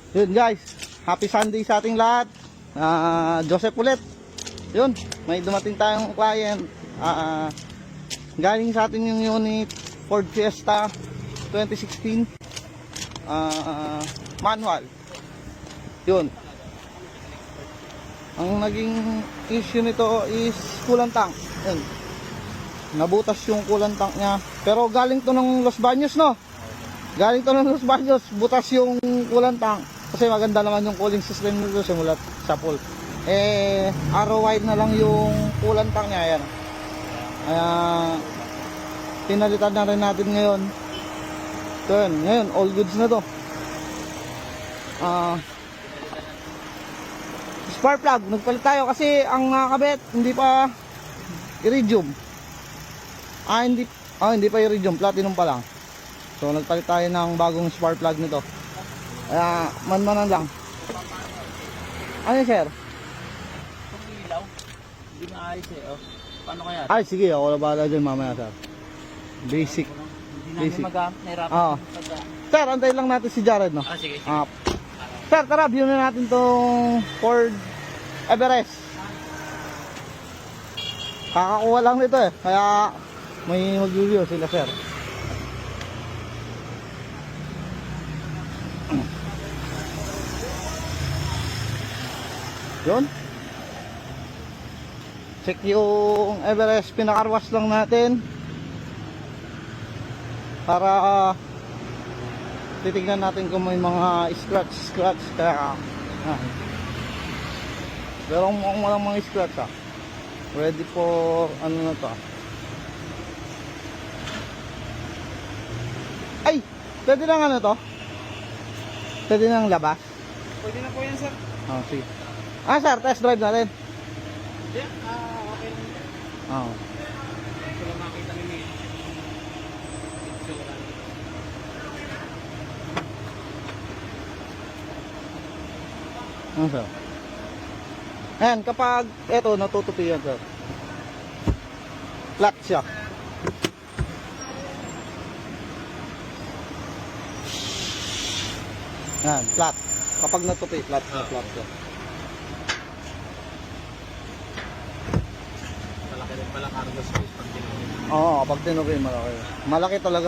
Yun guys, happy Sunday sa ating lahat. Joseph ulit. Yun, may dumating tayong client. Galing sa atin yung unit Ford Fiesta 2016. Manual. Yun. Ang naging issue nito is coolant tank. Yun. Nabutas yung coolant tank niya. Pero galing to ng Los Baños, no? Galing to ng Los Baños, butas yung coolant tank. Kasi maganda naman yung cooling system nito simulat sa pool. Arrow wide na lang yung coolant tank niya. Ayan. Kaya pinalitan na rin natin ngayon. So yun, ngayon all goods na to. Spark plug, nagpalit tayo kasi ang nakakabit hindi pa iridium. Hindi pa iridium, platinum pa lang. So nagpalit tayo ng bagong spark plug nito. Kaya man-manan lang. Ano sir? Itong ilaw, hindi maayos eh. Oh. Paano kaya? Ay sige, ako na bahala dyan mamaya sir. Basic. Hindi Basic. namin nahirapan. Oo. Sir, antayin lang natin si Jared, no? Sige. Sir, tara, view na natin tong Ford Everest. Kakakuha lang nito eh, kaya may mag-review sila sir. Yun. Check yung Everest, pinakarwas lang natin para titignan natin kung may mga scratch kaya pero mukhang walang mga scratch ready for ano na to. Ay, pwede lang ano to, pwede lang labas. Pwede na po yan, sir. Sige. Sir, test drive natin. Okay lang. Ito lang makita nyo eh. Sir? Ayan, kapag eto natutupi yan sir, flat siya. Ayan, flat. Kapag natupi, flat siya. Malaki rin pala cargo space pag ginawa. Oo, pag tinupi malaki. Malaki talaga.